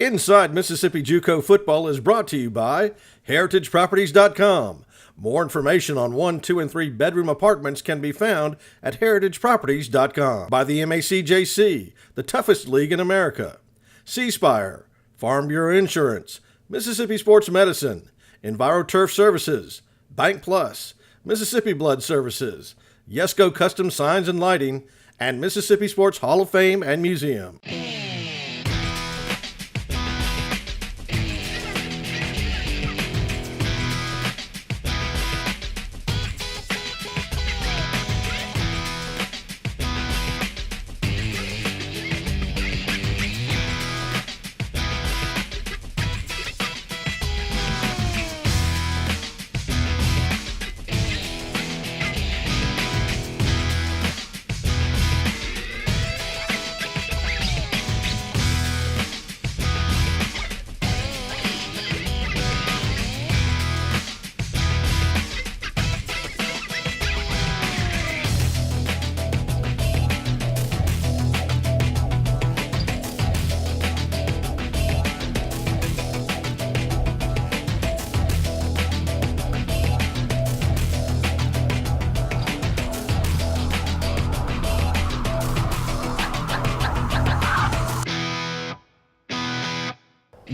Inside Mississippi JUCO Football is brought to you by HeritageProperties.com. More information on 1, 2, and 3 bedroom apartments can be found at HeritageProperties.com. By the MACJC, the toughest league in America. C-Spire, Farm Bureau Insurance, Mississippi Sports Medicine, EnviroTurf Services, Bank Plus, Mississippi Blood Services, Yesco Custom Signs and Lighting, and Mississippi Sports Hall of Fame and Museum.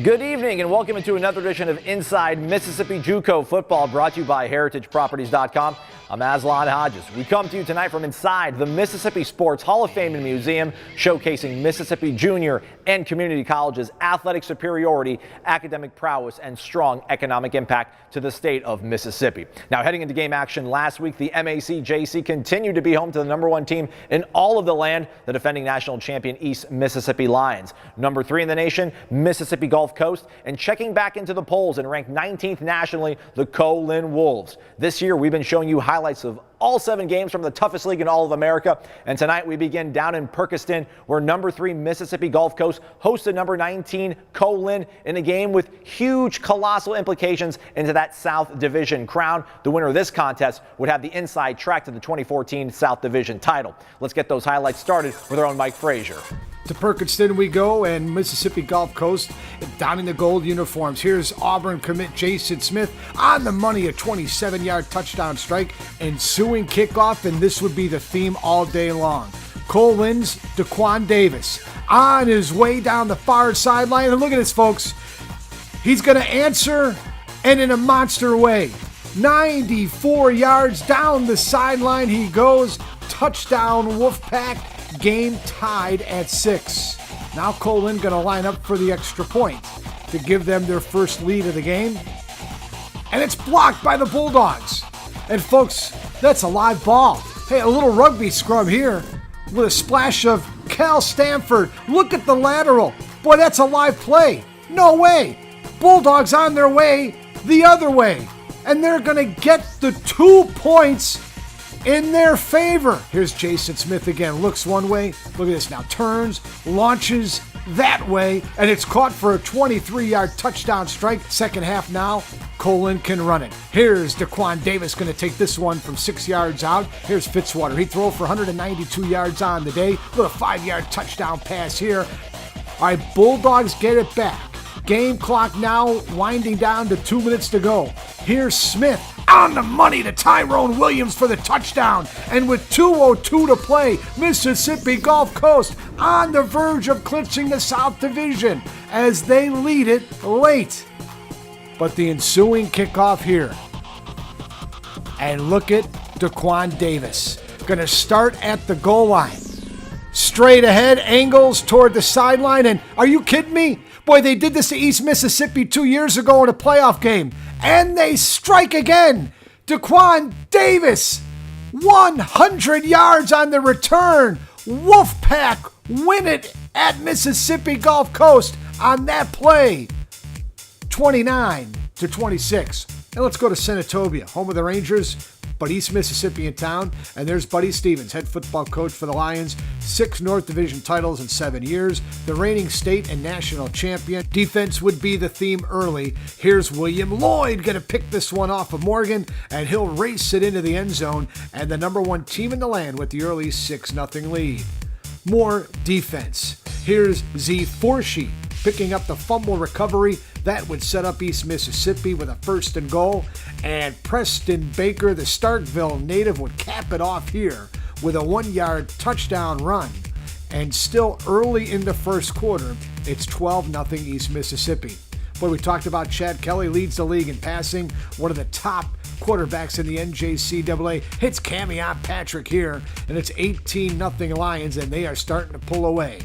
Good evening and welcome to another edition of Inside Mississippi JUCO Football, brought to you by HeritageProperties.com. I'm Aslan Hodges. We come to you tonight from inside the Mississippi Sports Hall of Fame and Museum, showcasing Mississippi junior and community colleges' athletic superiority, academic prowess, and strong economic impact to the state of Mississippi. Now, heading into game action last week, the MACJC continued to be home to the #1 team in all of the land, the defending national champion East Mississippi Lions. Number 3 in the nation, Mississippi Gulf Coast, and checking back into the polls and ranked 19th nationally, the Co-Lin Wolves. This year, we've been showing you highlights of all 7 games from the toughest league in all of America. And tonight we begin down in Perkiston, where number 3 Mississippi Gulf Coast hosted number 19 Co-Lin in a game with huge, colossal implications into that South Division crown. The winner of this contest would have the inside track to the 2014 South Division title. Let's get those highlights started with our own Mike Frazier. To Perkiston we go, and Mississippi Gulf Coast donning the gold uniforms. Here's Auburn commit Jason Smith on the money, a 27-yard touchdown strike, ensuing kickoff, and this would be the theme all day long. Co-Lin's Daquan Davis on his way down the far sideline, and look at this, folks. He's going to answer, and in a monster way. 94 yards down the sideline he goes. Touchdown, Wolfpack. Game tied at 6. Now Co-Lin going to line up for the extra point to give them their first lead of the game. And it's blocked by the Bulldogs. And folks, that's a live ball. Hey, a little rugby scrum here with a splash of Cal Stanford. Look at the lateral. Boy, that's a live play. No way. Bulldogs on their way the other way. And they're going to get the 2 points in their favor. Here's Jason Smith again. Looks one way. Look at this now. Turns, launches that way, and it's caught for a 23-yard touchdown strike. Second half now. Co-Lin can run it. Here's Daquan Davis going to take this one from 6 yards out. Here's Fitzwater. He throws for 192 yards on the day. Little 5-yard touchdown pass here. All right, Bulldogs get it back. Game clock now winding down to 2 minutes to go. Here's Smith on the money to Tyrone Williams for the touchdown. And with 2:02 to play, Mississippi Gulf Coast on the verge of clinching the South Division as they lead it late. But the ensuing kickoff here. And look at Daquan Davis. Going to start at the goal line. Straight ahead, angles toward the sideline. And are you kidding me? Boy, they did this to East Mississippi 2 years ago in a playoff game. And they strike again. Daquan Davis, 100 yards on the return. Wolfpack win it at Mississippi Gulf Coast on that play. 29-26. And let's go to Senatobia, home of the Rangers, but East Mississippi in town. And there's Buddy Stevens, head football coach for the Lions. 6 North Division titles in 7 years. The reigning state and national champion. Defense would be the theme early. Here's William Lloyd going to pick this one off of Morgan, and he'll race it into the end zone. And the #1 team in the land with the early 6-0 lead. More defense. Here's Z Forshee picking up the fumble recovery. That would set up East Mississippi with a 1st and goal. And Preston Baker, the Starkville native, would cap it off here with a 1-yard touchdown run. And still early in the first quarter, it's 12-0 East Mississippi. Boy, we talked about Chad Kelly, leads the league in passing, one of the top quarterbacks in the NJCAA. Hits Camion Patrick here, and it's 18-0 Lions, and they are starting to pull away.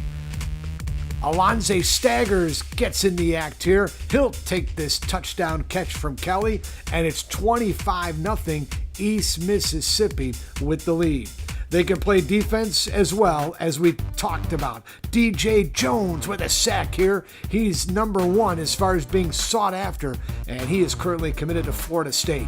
Alonze Staggers gets in the act here. He'll take this touchdown catch from Kelly, and it's 25-0 East Mississippi with the lead. They can play defense as well, as we talked about. DJ Jones with a sack here. He's number 1 as far as being sought after, and he is currently committed to Florida State.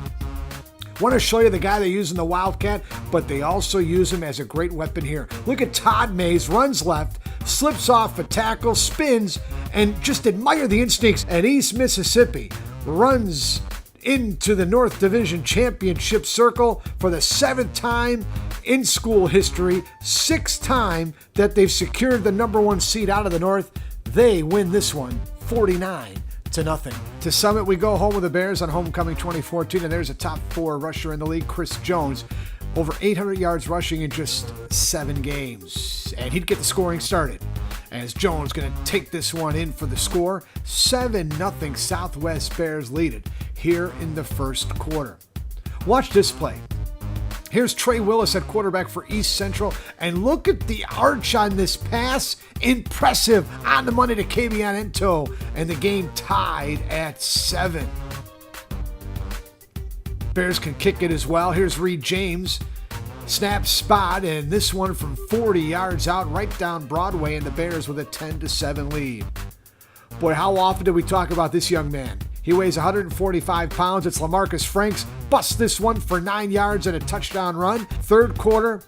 Want to show you the guy they use in the Wildcat, but they also use him as a great weapon here. Look at Todd Mays, runs left, slips off a tackle, spins, and just admire the instincts. And East Mississippi runs into the North Division Championship circle for the 7th time in school history, 6th time that they've secured the number 1 seed out of the North. They win this one 49-0. To Summit we go, home with the Bears on Homecoming 2014, and there's a top 4 rusher in the league, Chris Jones. Over 800 yards rushing in just 7 games. And he'd get the scoring started, as Jones going to take this one in for the score. 7-0 Southwest Bears lead it here in the first quarter. Watch this play. Here's Trey Willis at quarterback for East Central, and look at the arch on this pass. Impressive, on the money to Kavion Ento, and the game tied at 7. Bears can kick it as well. Here's Reed James. Snap spot, and this one from 40 yards out, right down Broadway, and the Bears with a 10-7 lead. Boy, how often do we talk about this young man? He weighs 145 pounds. It's LaMarcus Franks. Busts this one for 9 yards and a touchdown run. Third quarter,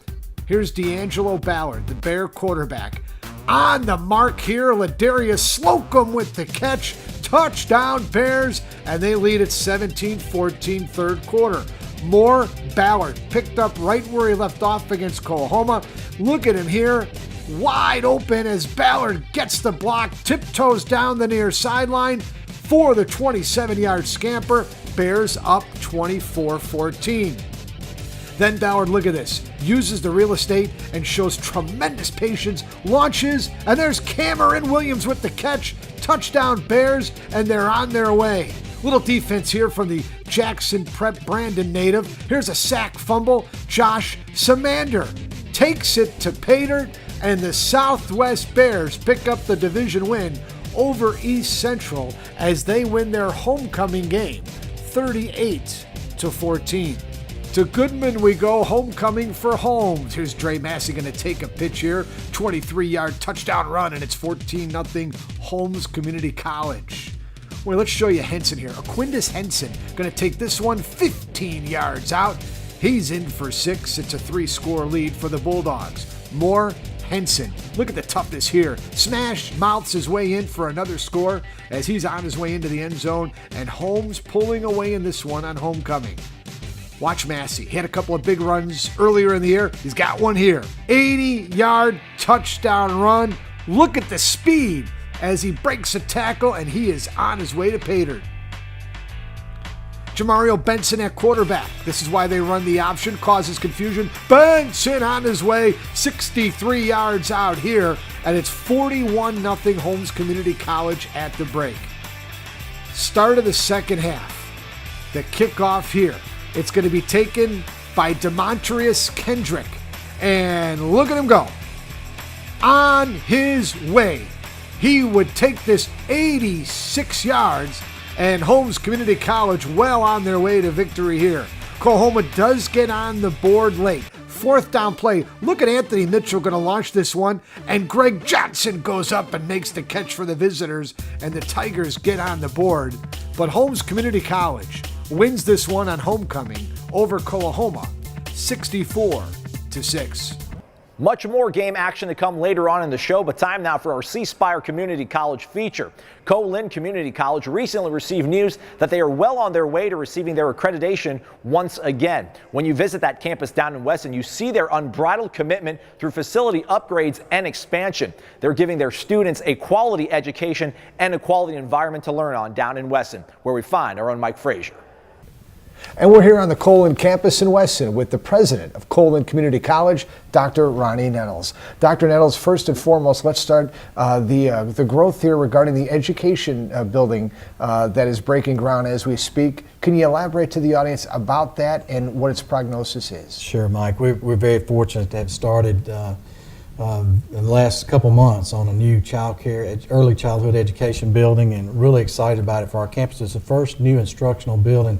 here's D'Angelo Ballard, the Bear quarterback. On the mark here, Ladarius Slocum with the catch. Touchdown Bears, and they lead at 17-14 third quarter. More Ballard picked up right where he left off against Coahoma. Look at him here, wide open as Ballard gets the block, tiptoes down the near sideline for the 27-yard scamper. Bears up 24-14. Then Ballard, look at this, uses the real estate and shows tremendous patience, launches, and there's Cameron Williams with the catch. Touchdown Bears, and they're on their way. Little defense here from the Jackson Prep Brandon native. Here's a sack fumble. Josh Samander takes it to Pater, and the Southwest Bears pick up the division win over East Central as they win their homecoming game 38-14. To Goodman we go, homecoming for Holmes. Here's Dre Massey going to take a pitch here. 23-yard touchdown run, and it's 14-0 Holmes Community College. Well, let's show you Henson here. Aquindus Henson going to take this one 15 yards out. He's in for 6. It's a 3-score lead for the Bulldogs. More Henson. Look at the toughness here. Smash mouths his way in for another score as he's on his way into the end zone, and Holmes pulling away in this one on homecoming. Watch Massey. He had a couple of big runs earlier in the year. He's got one here. 80-yard touchdown run. Look at the speed as he breaks a tackle, and he is on his way to Pater. Jamario Benson at quarterback. This is why they run the option. Causes confusion. Benson on his way. 63 yards out here, and it's 41-0 Holmes Community College at the break. Start of the second half. The kickoff here. It's going to be taken by Demontrius Kendrick. And look at him go. On his way. He would take this 86 yards, and Holmes Community College well on their way to victory here. Coahoma does get on the board late. Fourth down play. Look at Anthony Mitchell going to launch this one, and Greg Johnson goes up and makes the catch for the visitors, and the Tigers get on the board. But Holmes Community College wins this one on homecoming over Coahoma, 64-6. Much more game action to come later on in the show, but time now for our C Spire Community College feature. Co-Lin Community College recently received news that they are well on their way to receiving their accreditation once again. When you visit that campus down in Weston, you see their unbridled commitment through facility upgrades and expansion. They're giving their students a quality education and a quality environment to learn on down in Weston, where we find our own Mike Frazier. And we're here on the Co-Lin campus in Weston with the president of Co-Lin Community College, Dr. Ronnie Nettles. Dr. Nettles, first and foremost, let's start the growth here regarding the education building that is breaking ground as we speak. Can you elaborate to the audience about that and what its prognosis is? Sure, Mike. We're very fortunate to have started in the last couple months on a new early childhood education building, and really excited about it for our campus. It's the first new instructional building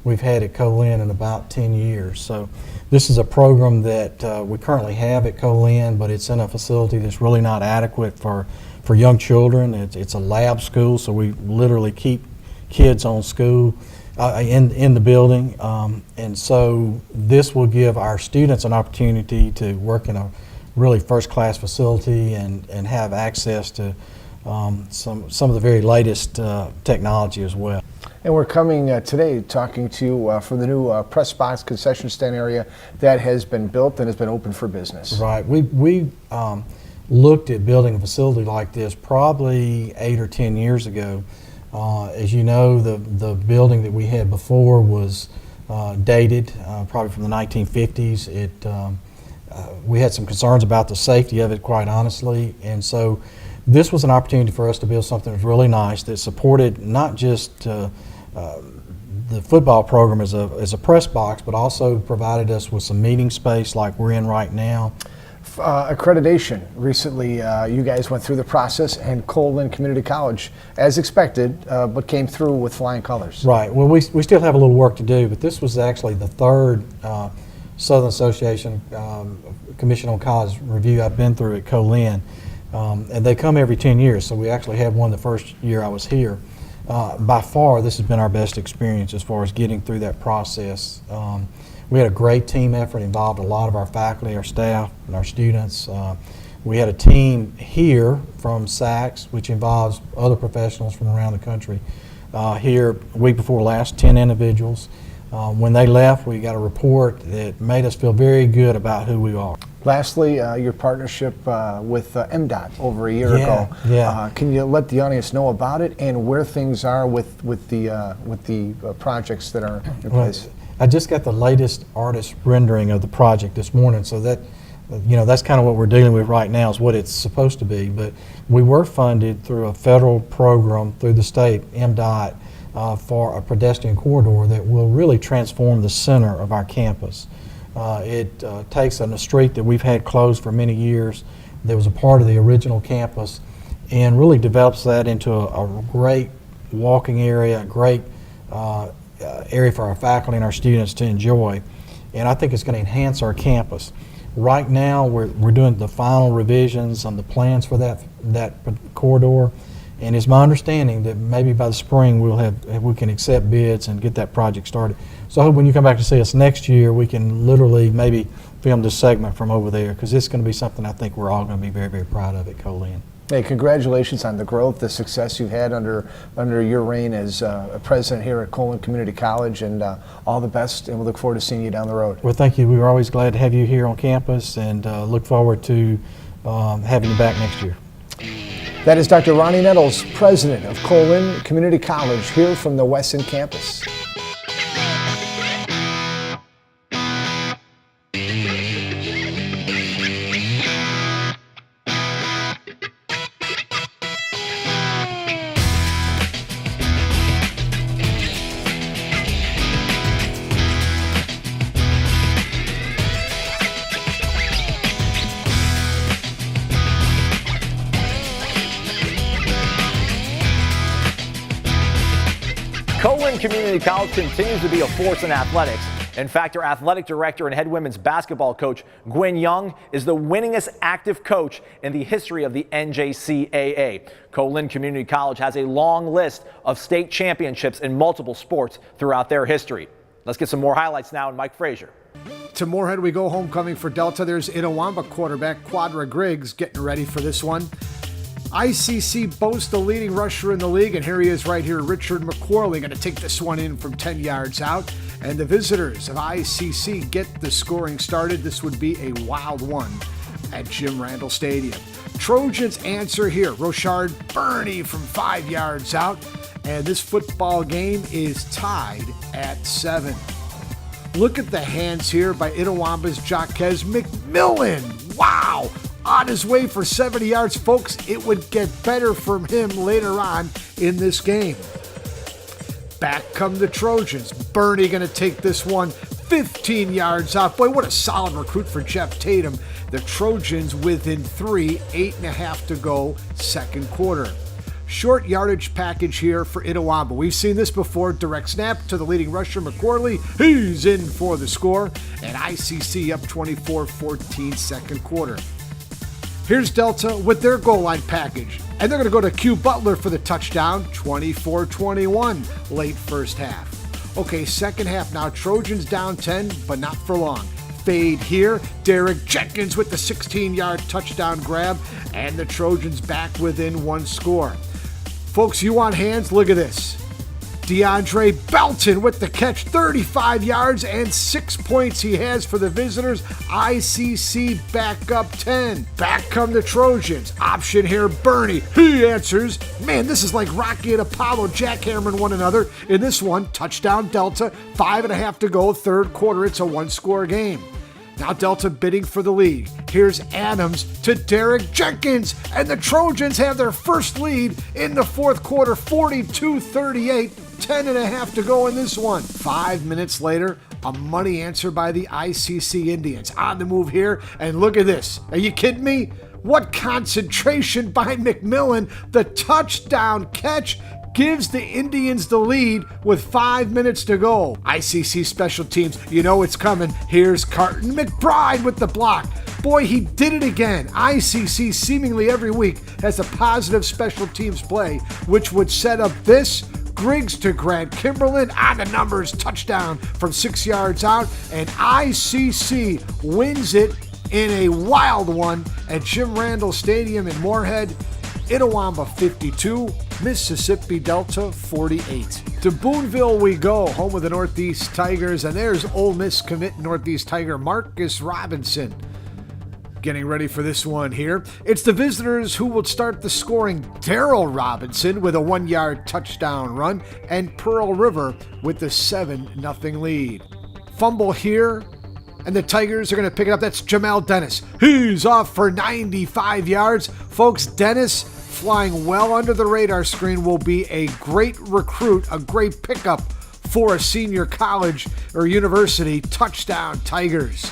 we've had at Co-Lin in about 10 years. So this is a program that we currently have at Co-Lin, but it's in a facility that's really not adequate for young children. It's a lab school, so we literally keep kids on school in the building. And so this will give our students an opportunity to work in a really first-class facility and have access to some of the very latest technology as well. And we're coming today talking to you from the new press box concession stand area that has been built and has been open for business. Right. We looked at building a facility like this probably 8 or 10 years ago. As you know, the building that we had before was dated, probably from the 1950s. We had some concerns about the safety of it, quite honestly, and so this was an opportunity for us to build something that was really nice, that supported not just the football program as a press box, but also provided us with some meeting space like we're in right now. Accreditation. Recently, you guys went through the process, and Co-Lin Community College, as expected, but came through with flying colors. Right. Well, we still have a little work to do, but this was actually the third Southern Association Commission on College review I've been through at Co-Lin. And they come every 10 years, so we actually had one the first year I was here. By far, this has been our best experience as far as getting through that process. We had a great team effort, involved a lot of our faculty, our staff, and our students. We had a team here from SACS, which involves other professionals from around the country. Here, a week before last, 10 individuals. When they left, we got a report that made us feel very good about who we are. Lastly, your partnership with MDOT over a year ago. Yeah. Can you let the audience know about it and where things are with the projects that are in place? I just got the latest artist rendering of the project this morning, so that that's kind of what we're dealing with right now, is what it's supposed to be. But we were funded through a federal program through the state, MDOT, for a pedestrian corridor that will really transform the center of our campus. It takes a street that we've had closed for many years, that was a part of the original campus, and really develops that into a great walking area, a great area for our faculty and our students to enjoy. And I think it's going to enhance our campus. Right now, we're doing the final revisions on the plans for that corridor. And it's my understanding that maybe by the spring we can accept bids and get that project started. So I hope when you come back to see us next year, we can literally maybe film this segment from over there, because it's going to be something I think we're all going to be very, very proud of at Co-Lin. Hey, congratulations on the growth, the success you've had under your reign as a president here at Co-Lin Community College, and all the best, and we look forward to seeing you down the road. Well, thank you. We were always glad to have you here on campus, and look forward to having you back next year. That is Dr. Ronnie Nettles, president of Co-Lin Community College, here from the Weston campus. Co-Lin Community College continues to be a force in athletics. In fact, our athletic director and head women's basketball coach, Gwen Young, is the winningest active coach in the history of the NJCAA. Co-Lin Community College has a long list of state championships in multiple sports throughout their history. Let's get some more highlights now in Mike Frazier. To Moorhead we go, homecoming for Delta. There's Itawamba quarterback Quadra Griggs getting ready for this one. ICC boasts the leading rusher in the league, and here he is right here, Richard McQuarley, going to take this one in from 10 yards out. And the visitors of ICC get the scoring started. This would be a wild one at Jim Randall Stadium. Trojans answer here, Rochard Burney from 5 yards out, and this football game is tied at 7. Look at the hands here by Itawamba's Jaquez McMillan. Wow! On his way for 70 yards, folks. It would get better from him later on in this game. Back come the Trojans. Burney going to take this one 15 yards out. Boy, what a solid recruit for Jeff Tatum. The Trojans within 3, 8.5 to go, second quarter. Short yardage package here for Itawamba. We've seen this before. Direct snap to the leading rusher, McQuarley. He's in for the score. And ICC up 24-14 second quarter. Here's Delta with their goal line package. And they're going to go to Q Butler for the touchdown, 24-21, late first half. Okay, second half now. Trojans down 10, but not for long. Fade here. Derek Jenkins with the 16-yard touchdown grab. And the Trojans back within one score. Folks, you want hands? Look at this. DeAndre Belton with the catch, 35 yards and 6 points he has for the visitors. ICC back up 10. Back come the Trojans. Option here, Burney. He answers. Man, this is like Rocky and Apollo jackhammering one another. In this one, touchdown Delta, 5.5 to go, third quarter. It's a one-score game. Now Delta bidding for the lead. Here's Adams to Derek Jenkins, and the Trojans have their first lead in the fourth quarter, 42-38, 10.5 to go in this one. 5 minutes later, a money answer by the ICC Indians. On the move here, and look at this. Are you kidding me? What concentration by McMillan. The touchdown catch gives the Indians the lead with 5 minutes to go. ICC special teams, you know it's coming. Here's Carton McBride with the block. Boy, he did it again. ICC seemingly every week has a positive special teams play, which would set up this. Griggs to Grant Kimberlin on the numbers, touchdown from 6 yards out, and ICC wins it in a wild one at Jim Randall Stadium in Moorhead. Itawamba 52, Mississippi Delta 48. To Boonville we go, home of the Northeast Tigers, and there's Ole Miss commit Northeast Tiger Marcus Robinson. Getting ready for this one here. It's the visitors who will start the scoring. Darrell Robinson with a 1-yard touchdown run, and Pearl River with the 7-0 lead. Fumble here, and the Tigers are going to pick it up. That's Jamel Dennis. He's off for 95 yards. Folks, Dennis, flying well under the radar screen, will be a great recruit, a great pickup for a senior college or university. Touchdown, Tigers.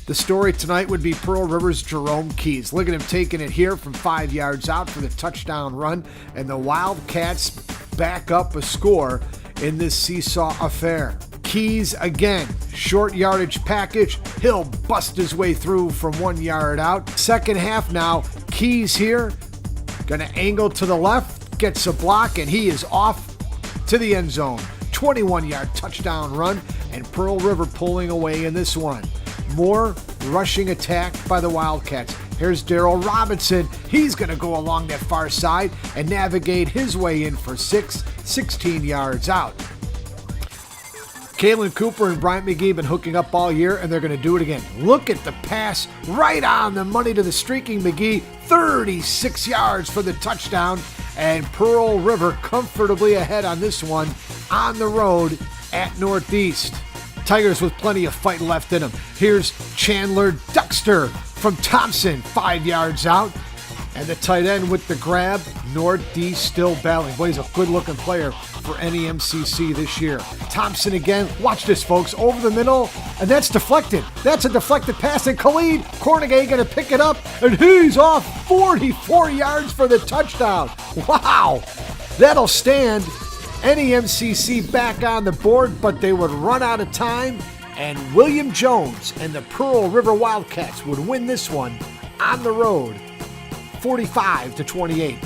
The story tonight would be Pearl River's Jerome Keys. Look at him taking it here from 5 yards out for the touchdown run, and the Wildcats back up a score in this seesaw affair. Keys again, short yardage package. He'll bust his way through from 1 yard out. Second half now, Keys here, gonna angle to the left, gets a block, and he is off to the end zone. 21-yard touchdown run, and Pearl River pulling away in this one. More rushing attack by the Wildcats. Here's Darrell Robinson. He's going to go along that far side and navigate his way in for 16 yards out. Kalen Cooper and Bryant McGee been hooking up all year, and they're going to do it again. Look at the pass right on the money to the streaking McGee. 36 yards for the touchdown, and Pearl River comfortably ahead on this one on the road at Northeast. Tigers with plenty of fight left in them. Here's Chandler Duxter from Thompson, 5 yards out. And the tight end with the grab, Northeast still battling. Boy, he's a good-looking player for NEMCC this year. Thompson again. Watch this, folks. Over the middle, and that's deflected. That's a deflected pass, and Khalid Cornegay going to pick it up, and he's off 44 yards for the touchdown. Wow! That'll stand. NEMCC back on the board, but they would run out of time, and William Jones and the Pearl River Wildcats would win this one on the road, 45-28.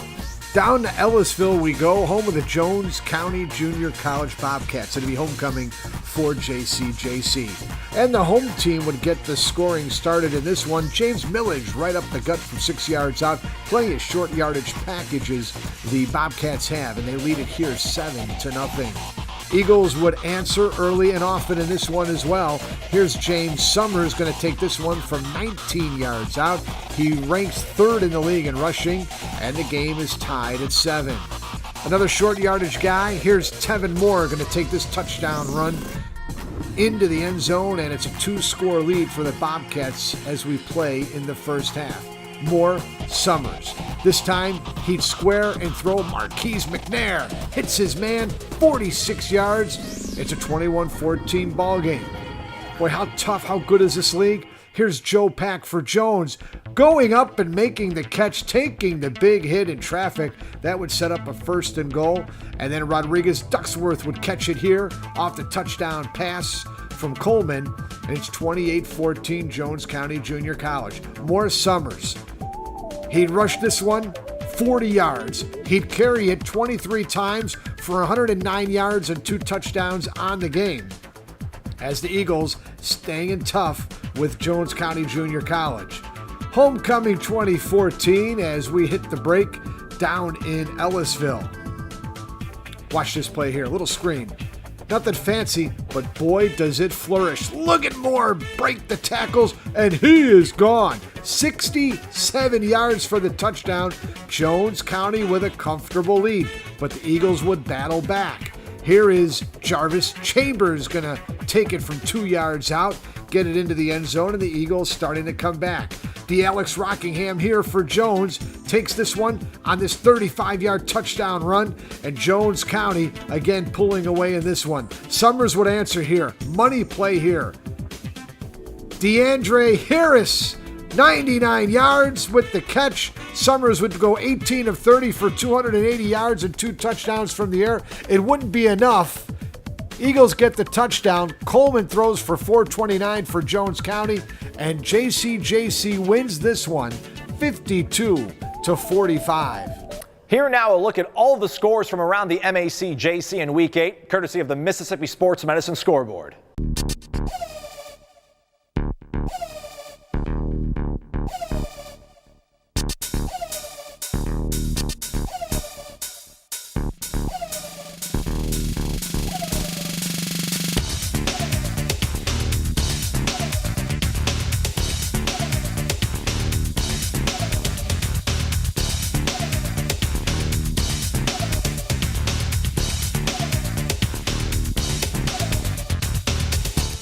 Down to Ellisville we go, home of the Jones County Junior College Bobcats. It'll be homecoming for JCJC. And the home team would get the scoring started in this one. James Millage right up the gut from 6 yards out. Plenty of short yardage packages the Bobcats have, and they lead it here 7-0. Eagles would answer early and often in this one as well. Here's James Summers going to take this one from 19 yards out. He ranks third in the league in rushing, and the game is tied at 7. Another short yardage guy. Here's Tevin Moore going to take this touchdown run into the end zone, and it's a 2-score lead for the Bobcats as we play in the first half. Moore, Summers. This time, he'd square and throw. Marquise McNair hits his man, 46 yards. It's a 21-14 ball game. Boy, how tough, how good is this league? Here's Joe Pack for Jones, going up and making the catch, taking the big hit in traffic. That would set up a 1st and goal. And then Rodriguez Ducksworth would catch it here off the touchdown pass from Coleman. And it's 28-14 Jones County Junior College. More Summers. He'd rush this one 40 yards. He'd carry it 23 times for 109 yards and 2 touchdowns on the game. As the Eagles staying tough with Jones County Junior College. Homecoming 2014 as we hit the break down in Ellisville. Watch this play here, a little screen. Nothing fancy, but boy does it flourish. Look at Moore break the tackles, and he is gone. 67 yards for the touchdown. Jones County with a comfortable lead, but the Eagles would battle back. Here is Jarvis Chambers going to take it from 2 yards out, get it into the end zone, and the Eagles starting to come back. The Alex Rockingham here for Jones takes this one on this 35-yard touchdown run, and Jones County again pulling away in this one. Summers would answer here. Money play here. DeAndre Harris, 99 yards with the catch. Summers would go 18 of 30 for 280 yards and 2 touchdowns from the air. It wouldn't be enough. Eagles get the touchdown. Coleman throws for 429 for Jones County, and JCJC wins this one 52-45. Here now a look at all of the scores from around the MAC-JC in Week 8, courtesy of the Mississippi Sports Medicine Scoreboard.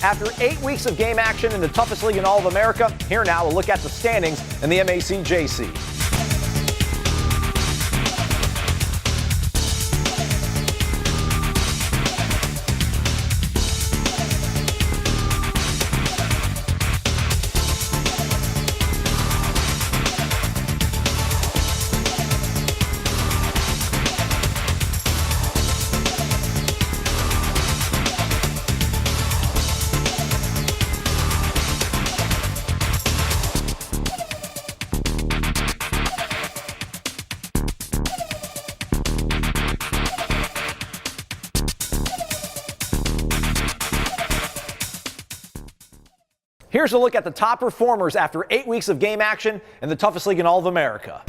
After 8 weeks of game action in the toughest league in all of America, here now a look at the standings in the MAC-JC. Here's a look at the top performers after 8 weeks of game action in the toughest league in all of America.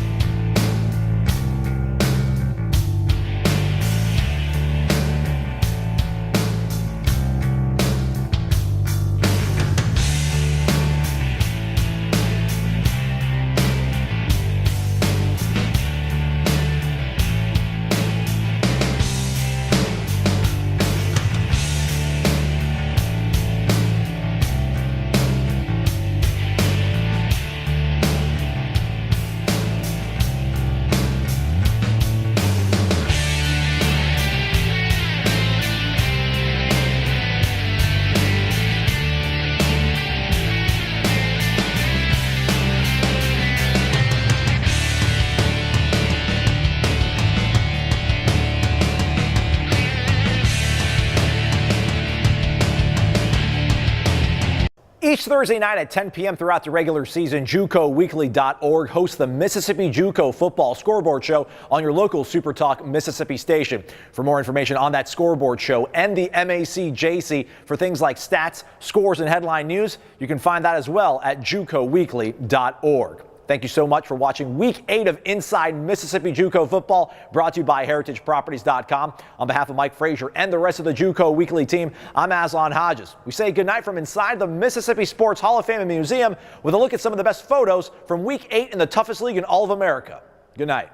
Each Thursday night at 10 p.m. throughout the regular season, JUCOweekly.org hosts the Mississippi JUCO Football Scoreboard Show on your local Super Talk Mississippi station. For more information on that scoreboard show and the MACJC for things like stats, scores, and headline news, you can find that as well at JUCOweekly.org. Thank you so much for watching Week 8 of Inside Mississippi JUCO Football, brought to you by HeritageProperties.com. On behalf of Mike Frazier and the rest of the JUCO Weekly team, I'm Aslan Hodges. We say goodnight from inside the Mississippi Sports Hall of Fame and Museum with a look at some of the best photos from Week 8 in the toughest league in all of America. Good night.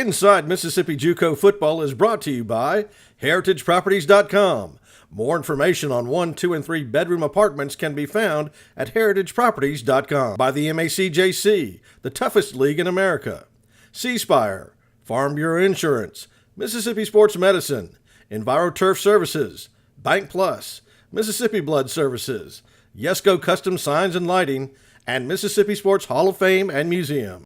Inside Mississippi JUCO Football is brought to you by HeritageProperties.com. More information on 1, 2, and 3 bedroom apartments can be found at HeritageProperties.com. By the MACJC, the toughest league in America. C-Spire, Farm Bureau Insurance, Mississippi Sports Medicine, EnviroTurf Services, Bank Plus, Mississippi Blood Services, Yesco Custom Signs and Lighting, and Mississippi Sports Hall of Fame and Museum.